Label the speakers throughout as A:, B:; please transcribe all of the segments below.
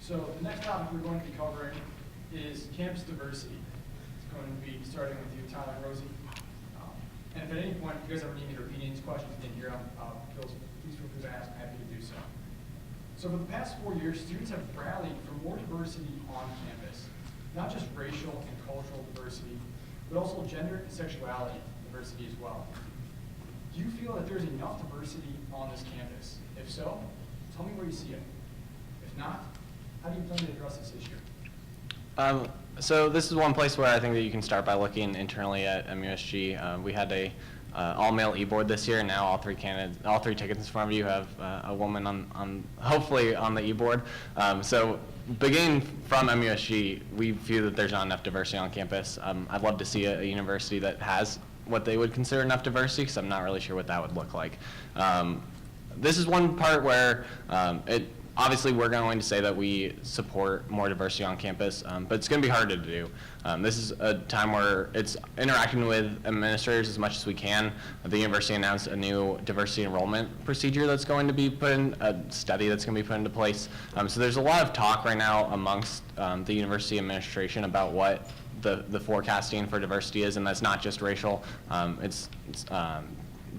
A: So the next topic we're going to be covering is campus diversity. It's going to be starting with you, Tyler and Rosie. And if at any point you guys ever need me to repeat any questions you didn't hear, please feel free to ask. I'm happy to do so. So for the past 4 years, students have rallied for more diversity on campus. Not just racial and cultural diversity, but also gender and sexuality diversity as well. Do you feel that there's enough diversity on this campus? If so, tell me where you see it. If not, how do you plan to address this issue?
B: So this is one place where I think that you can start by looking internally at MUSG. We had a all-male e-board this year, and now all three tickets in front of you have a woman on hopefully on the e-board. So beginning from MUSG, we view that there's not enough diversity on campus. I'd love to see a university that has what they would consider enough diversity, because I'm not really sure what that would look like. This is one part where obviously we're going to say that we support more diversity on campus, but it's going to be hard to do. This is a time where it's interacting with administrators as much as we can. The university announced a new diversity enrollment procedure that's going to be put in, a study that's going to be put into place. So there's a lot of talk right now amongst the university administration about what the forecasting for diversity is, and that's not just racial. It's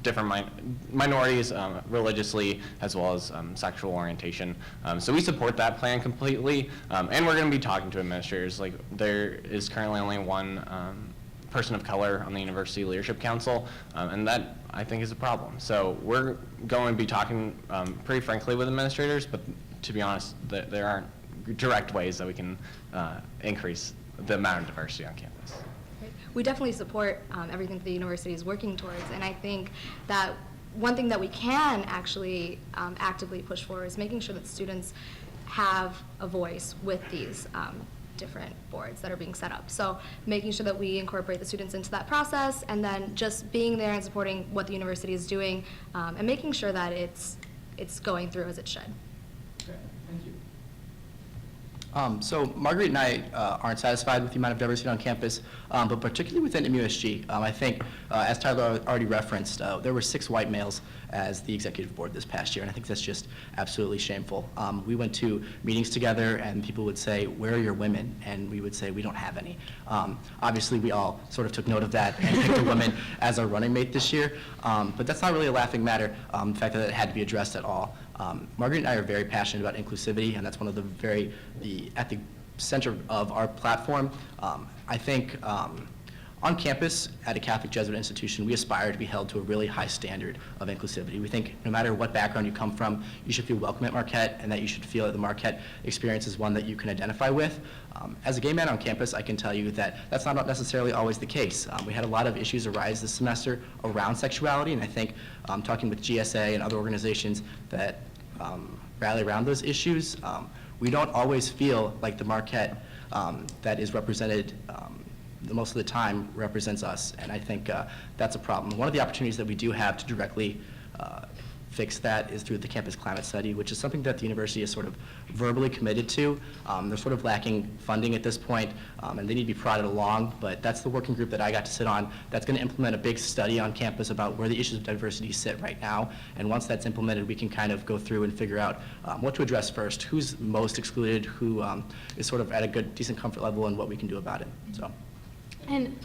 B: different minorities, religiously, as well as sexual orientation. So we support that plan completely, and we're going to be talking to administrators. Like, there is currently only one person of color on the University Leadership Council, and that, I think, is a problem. So we're going to be talking pretty frankly with administrators, but to be honest, there aren't direct ways that we can increase the amount of diversity on campus.
C: We definitely support everything that the university is working towards, and I think that one thing that we can actually actively push for is making sure that students have a voice with these different boards that are being set up. So making sure that we incorporate the students into that process, and then just being there and supporting what the university is doing, and making sure that it's going through as it should.
A: Okay, thank you.
D: So Marguerite and I aren't satisfied with the amount of diversity on campus, but particularly within MUSG. I think, as Tyler already referenced, there were 6 white males as the executive board this past year, and I think that's just absolutely shameful. We went to meetings together, and people would say, "Where are your women?" And we would say, "We don't have any." Obviously, we all sort of took note of that and picked a woman as our running mate this year, but that's not really a laughing matter, the fact that it had to be addressed at all. Marguerite and I are very passionate about inclusivity, and that's one of at the center of our platform. I think on campus at a Catholic Jesuit institution, we aspire to be held to a really high standard of inclusivity. We think no matter what background you come from, you should feel welcome at Marquette, and that you should feel that the Marquette experience is one that you can identify with. As a gay man on campus, I can tell you that that's not necessarily always the case. We had a lot of issues arise this semester around sexuality, and I think talking with GSA and other organizations that rally around those issues, we don't always feel like the Marquette that is represented most of the time represents us, and I think that's a problem. One of the opportunities that we do have to directly fix that is through the campus climate study, which is something that the university is sort of verbally committed to. They're sort of lacking funding at this point, and they need to be prodded along, but that's the working group that I got to sit on that's going to implement a big study on campus about where the issues of diversity sit right now, and once that's implemented, we can kind of go through and figure out what to address first, who's most excluded, who is sort of at a good, decent comfort level, and what we can do about it. So.
E: And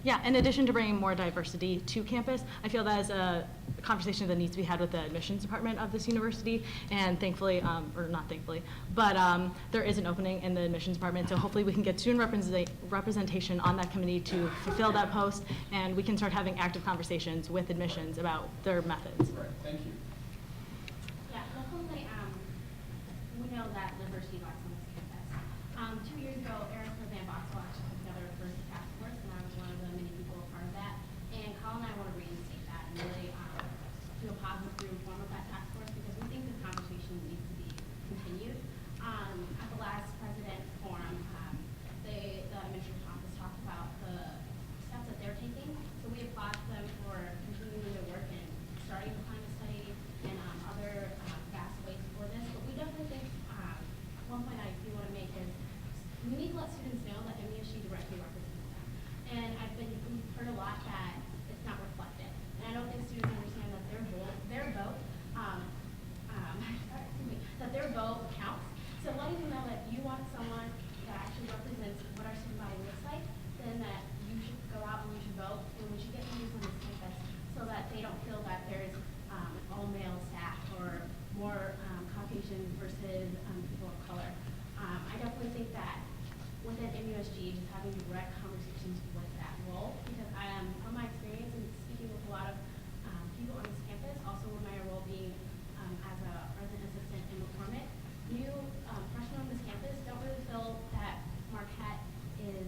E: yeah, in addition to bringing more diversity to campus, I feel that is a conversation that needs to be had with the admissions department of this university, and thankfully, or not thankfully, but there is an opening in the admissions department, so hopefully we can get student representation on that committee to fulfill that post, and we can start having active conversations with admissions about their methods.
A: Right, thank you.
F: Yeah, hopefully we know that diversity lacks on this campus. 2 years ago, Eric Van Boxwell actually put together a first task force, and I was one of the many people a part of that. And Colin and I want to reinstate that and really do a positive reform of that task force, because we think this conversation needs to be continued. At the last president forum, the administrative office talked about the steps that they're taking. So we applaud them for continuing their work and starting the climate study and other vast ways for this. But we definitely think one point I do want to make is we need to let students know that MUSG directly represents them. And we've heard a lot that it's not reflected. And I don't think students understand that their vote that their vote counts. So letting them know that want someone that actually represents what our student body looks like, then that you should go out and you should vote, and we should get leaders on this campus so that they don't feel that there's an all-male staff or more Caucasian versus people of color. I definitely think that within MUSG, just having direct conversations with that role, because I am, from my experience and speaking with a lot of people on this campus, also with my role being as a resident assistant in McCormick, new freshmen on this campus don't really feel that Marquette is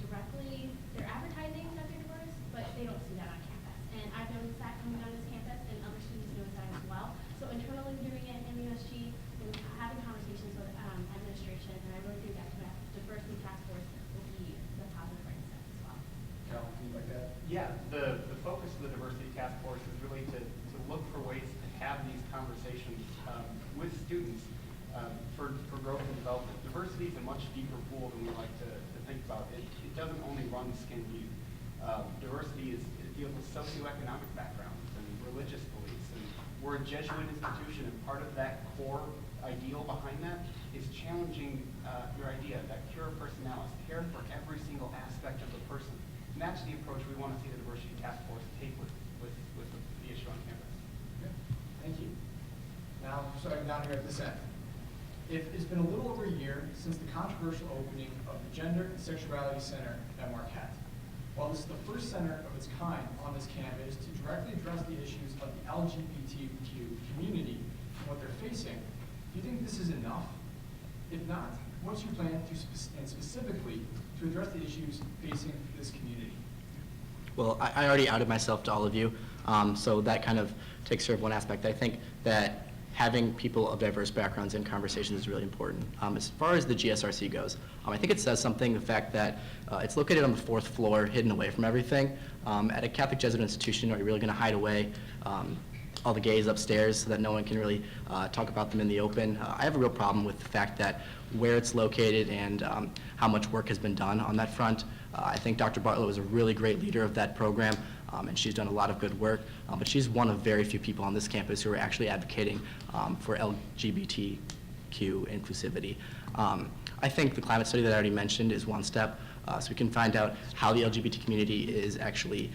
F: directly, they're advertising that they're diverse, but they don't see that on campus. And I've noticed that coming on this campus, and other students notice that as well. So internally doing it in MUSG, and having conversations with administration, and I really think that diversity task force will be the positive right step as well.
A: Cal, anything like that?
G: Yeah, the focus of the diversity task force is really to look for ways to have these conversations with students for growth and development. Diversity is a much deeper pool than we like to think about. It doesn't only run skin deep. Diversity it deals with socioeconomic backgrounds and religious beliefs. And we're a Jesuit institution, and part of that core ideal behind that is challenging your idea that cura personalis, care for every single aspect of the person. And that's the approach we want to see the diversity task force take with the issue on campus.
A: Okay, thank you. Now, starting down here at this end. It's been a little over a year since the controversial opening of the Gender and Sexuality Center at Marquette. While this is the first center of its kind on this campus to directly address the issues of the LGBTQ community and what they're facing, do you think this is enough? If not, what's your plan to specifically to address the issues facing this community?
D: Well, I already outed myself to all of you, so that kind of takes care of one aspect. I think that having people of diverse backgrounds in conversations is really important. As far as the GSRC goes, I think it says something, the fact that it's located on the 4th floor, hidden away from everything. At a Catholic Jesuit institution, are you really going to hide away all the gays upstairs so that no one can really talk about them in the open? I have a real problem with the fact that where it's located and how much work has been done on that front. I think Dr. Bartlett was a really great leader of that program, and she's done a lot of good work, but she's one of very few people on this campus who are actually advocating for LGBTQ inclusivity. I think the climate study that I already mentioned is one step, so we can find out how the LGBT community is actually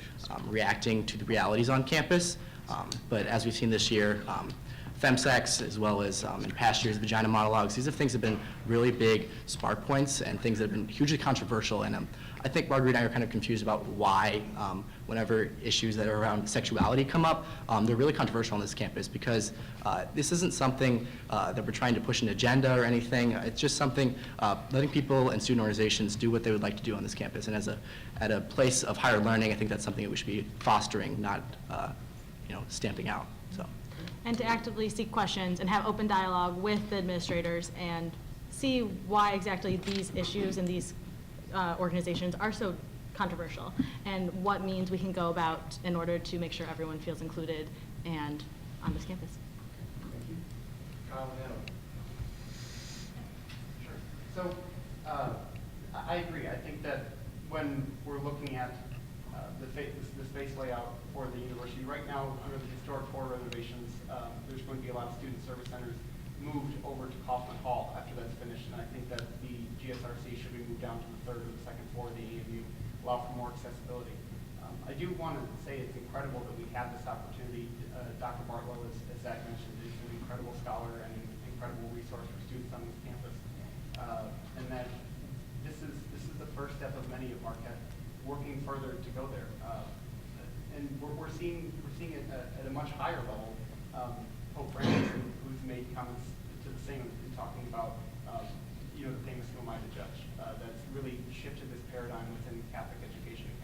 D: reacting to the realities on campus. But as we've seen this year, femsex, as well as in past years, vagina monologues, these are things that have been really big spark points and things that have been hugely controversial. And I think Marguerite and I are kind of confused about why, whenever issues that are around sexuality come up, they're really controversial on this campus, because this isn't something that we're trying to push an agenda or anything. It's just something letting people and student organizations do what they would like to do on this campus. And at a place of higher learning, I think that's something that we should be fostering, not stamping out. So.
E: And to actively seek questions and have open dialogue with the administrators and see why exactly these issues and these organizations are so controversial, and what means we can go about in order to make sure everyone feels included and on this campus.
A: Thank you. Kyle and Natalie.
G: Sure. So I agree. I think that when we're looking at the space layout for the university right now, under the historic core renovations, there's going to be a lot of student service centers moved over to Kaufman Hall after that's finished, and I think that the GSRC should be moved down to the 3rd or the 2nd floor of the AMU, allow for more accessibility. I do want to say it's incredible that we have this opportunity. Dr. Bartlow, as Zach mentioned, is an incredible scholar and an incredible resource for students on this campus, and that this is the first step of many of Marquette working further to go there. And we're seeing it at a much higher level. Pope Francis, who's made comments to the same, talking about the famous Who Am I to Judge? That's really shifted this paradigm within Catholic education and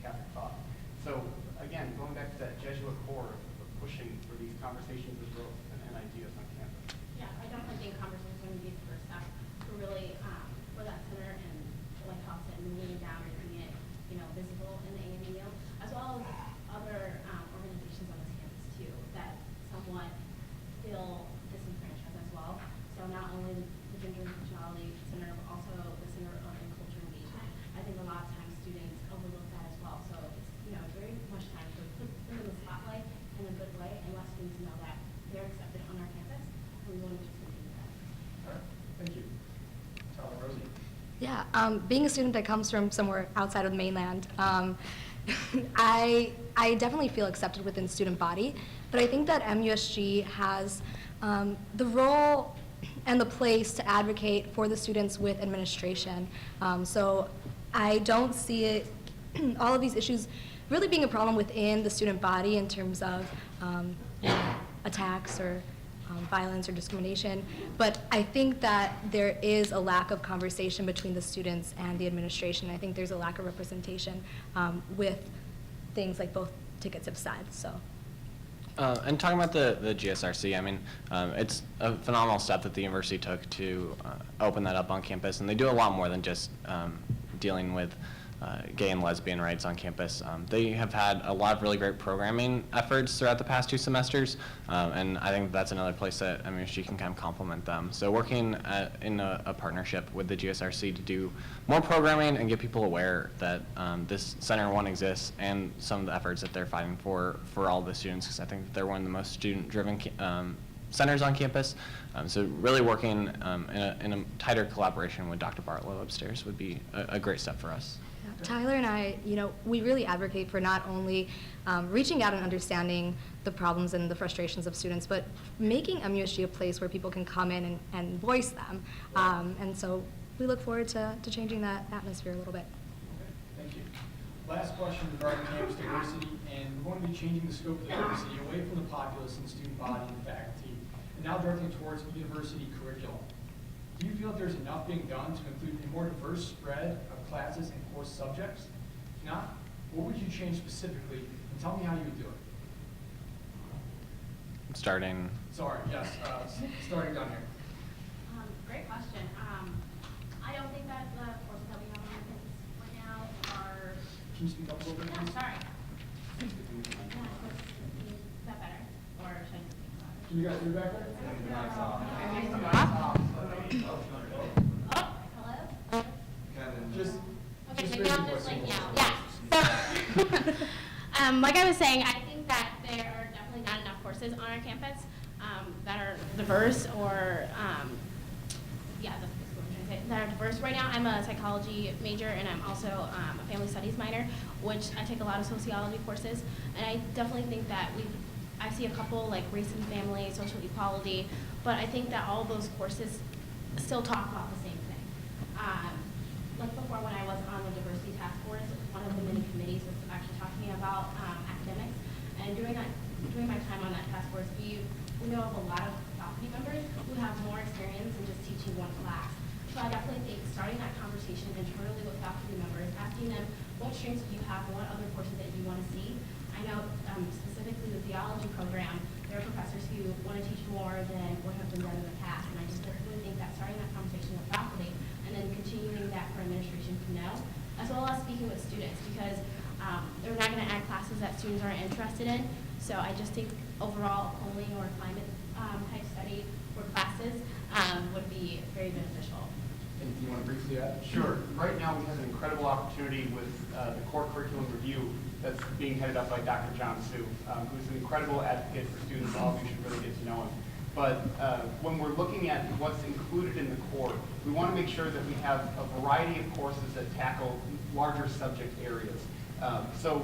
G: Catholic thought. So again, going back to that Jesuit core of pushing for these conversations of growth and ideas on campus.
F: Yeah, I definitely think conversation is going to be the first step to really, for that center and, like Hal said, moving it down and making it, visible in the AMU, as well as other organizations on this campus too, that somewhat feel disenfranchised as well. So not only the Gender and Sexuality Center, but also the Center of Culture and Engagement. I think a lot of times students overlook that as well. So it's very much time to put them in the spotlight in a good way and let students know that they're accepted on our campus, and we want to just continue that.
A: All right. Thank you. Tyler, Rosie.
C: Yeah, being a student that comes from somewhere outside of the mainland, I definitely feel accepted within student body, but I think that MUSG has the role and the place to advocate for the students with administration. So I don't see it, all of these issues really being a problem within the student body in terms of attacks or violence or discrimination, but I think that there is a lack of conversation between the students and the administration. I think there's a lack of representation with things like both tickets have said, so.
B: And talking about the GSRC, I mean, it's a phenomenal step that the university took to open that up on campus, and they do a lot more than just dealing with gay and lesbian rights on campus. They have had a lot of really great programming efforts throughout the past 2 semesters, and I think that's another place that MUSG can kind of complement them. So working in a partnership with the GSRC to do more programming and get people aware that this Center 1 exists and some of the efforts that they're fighting for all the students, because I think that they're one of the most student-driven centers on campus. So really working in a tighter collaboration with Dr. Bartlow upstairs would be a great step for us.
C: Tyler and I, we really advocate for not only reaching out and understanding the problems and the frustrations of students, but making MUSG a place where people can come in and voice them. And so we look forward to changing that atmosphere a little bit.
A: Okay, thank you. Last question regarding campus diversity, and we're going to be changing the scope of diversity away from the populace and student body and faculty, and now directing towards university curriculum. Do you feel that there's enough being done to include a more diverse spread of classes and course subjects? If not, what would you change specifically, and tell me how you would do it?
B: Starting.
A: Sorry, yes, starting down here.
F: Great question. I don't think that the courses that we have on campus right now are.
A: Can you speak up a little bit,
F: Yeah,
A: please?
F: sorry. Yeah, is that better? Or should I just speak louder?
A: Can you guys hear back there?
F: Oh, hello?
A: Just
F: Okay,
A: raise
F: maybe
A: your
F: I'll just
A: voice a
F: like
A: little
F: yell.
A: bit.
F: Yeah. So, like I was saying, I think that there are definitely not enough courses on our campus that are diverse or, yeah, that's what I'm trying to say, that are diverse. Right now, I'm a psychology major and I'm also a family studies minor, which I take a lot of sociology courses. And I definitely think that I see a couple like race and family, social equality, but I think that all those courses still talk about the same thing. Like before when I was on the diversity task force, one of the many committees was actually talking about academics. And during my time on that task force, we know of a lot of faculty members who have more experience in just teaching one class. So I definitely think starting that conversation internally with faculty members, asking them what strengths do you have and what other courses that you want to see. I know specifically the theology program, there are professors who want to teach more than what have been done in the past. And I just really think that starting that conversation with faculty and then continuing that for administration to know, as well as speaking with students, because they're not going to add classes that students aren't interested in. So I just think overall polling or climate type study for classes would be very beneficial.
A: Anything you want to briefly add?
G: Sure. Right now, we have an incredible opportunity with the core curriculum review that's being headed up by Dr. John Sue, who's an incredible advocate for students. All of you should really get to know him. But when we're looking at what's included in the core, we want to make sure that we have a variety of courses that tackle larger subject areas. So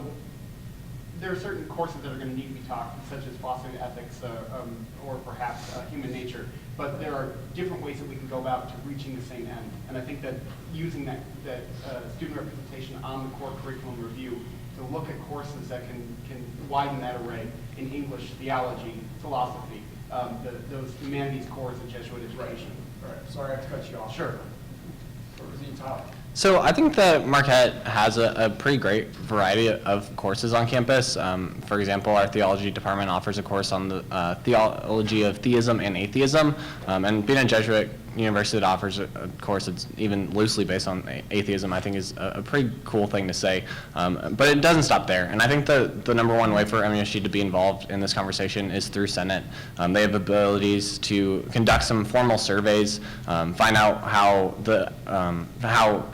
G: there are certain courses that are going to need to be taught, such as philosophy of ethics or perhaps human nature. But there are different ways that we can go about to reaching the same end. And I think that using that student representation on the core curriculum review to look at courses that can widen that array in English, theology, philosophy, those humanities cores of Jesuit education.
A: All right, sorry I have to cut you off.
G: Sure.
A: Rosie, Tyler.
B: So I think that Marquette has a pretty great variety of courses on campus. For example, our theology department offers a course on the theology of theism and atheism. And being a Jesuit university that offers a course that's even loosely based on atheism, I think is a pretty cool thing to say. But it doesn't stop there. And I think the number one way for MUSG to be involved in this conversation is through Senate. They have abilities to conduct some formal surveys, find out how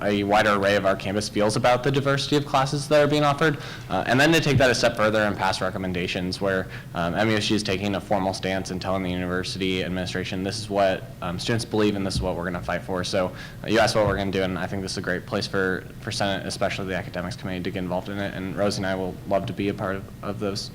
B: a wider array of our campus feels about the diversity of classes that are being offered, and then to take that a step further and pass recommendations where MUSG is taking a formal stance and telling the university administration this is what students believe believe, and this is what we're going to fight for. So you asked what we're going to do, and I think this is a great place for Senate, especially the academics committee, to get involved in it. And Rosie and I will love to be a part of those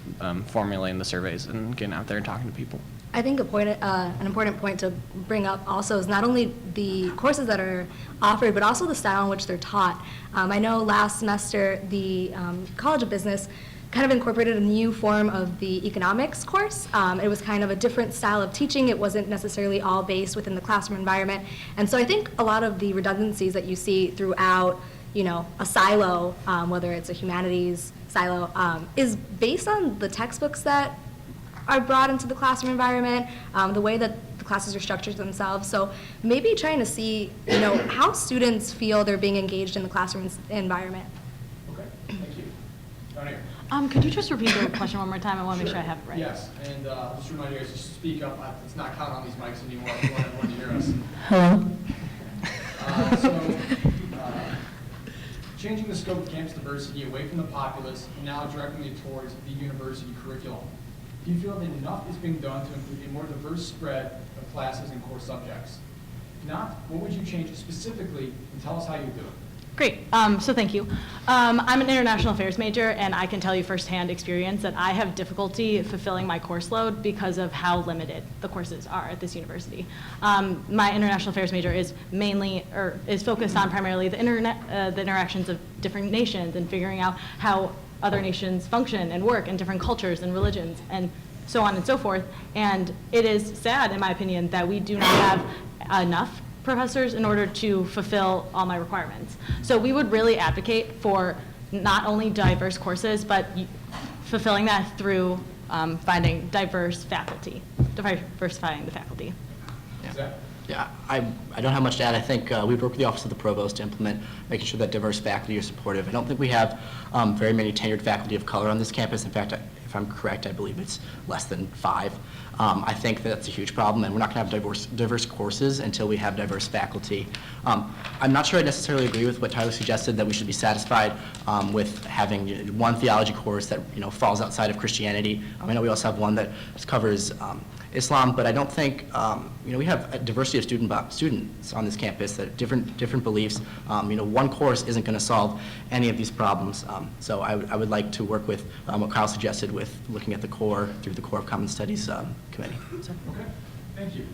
B: formulating the surveys and getting out there and talking to people.
C: I think an important point to bring up also is not only the courses that are offered, but also the style in which they're taught. I know last semester the College of Business kind of incorporated a new form of the economics course. It was kind of a different style of teaching. It wasn't necessarily all based within the classroom environment. And so I think a lot of the redundancies that you see throughout, a silo, whether it's a humanities silo, is based on the textbooks that are brought into the classroom environment, the way that the classes are structured themselves. So maybe trying to see, how students feel they're being engaged in the classroom environment.
A: Okay, thank you. Down here.
E: Could you just repeat the question one more time? I want to make sure I have it right.
A: Yes, and just remind you guys to speak up. It's not counting on these mics anymore. We want everyone to hear us. Changing the scope of campus diversity away from the populace and now directing it towards the university curriculum. Do you feel that enough is being done to include a more diverse spread of classes and core subjects? If not, what would you change specifically, and tell us how you do it?
E: Great, so thank you. I'm an international affairs major, and I can tell you firsthand experience that I have difficulty fulfilling my course load because of how limited the courses are at this university. My international affairs major is is focused on primarily the interactions of different nations and figuring out how other nations function and work, and different cultures and religions and so on and so forth. And it is sad, in my opinion, that we do not have enough professors in order to fulfill all my requirements. So we would really advocate for not only diverse courses, but fulfilling that through finding diverse faculty, diversifying the faculty.
A: Zach?
D: Yeah, I don't have much to add. I think we work with the Office of the Provost to implement making sure that diverse faculty are supportive. I don't think we have very many tenured faculty of color on this campus. In fact, if I'm correct, I believe it's less than 5. I think that's a huge problem, and we're not going to have diverse courses until we have diverse faculty. I'm not sure I necessarily agree with what Tyler suggested, that we should be satisfied with having one theology course that falls outside of Christianity. I know we also have one that covers Islam, but I don't think we have a diversity of students on this campus that have different beliefs. One course isn't going to solve any of these problems. So I would like to work with what Kyle suggested with looking at the core through the Core of Common Studies committee. So.
A: Okay, thank you.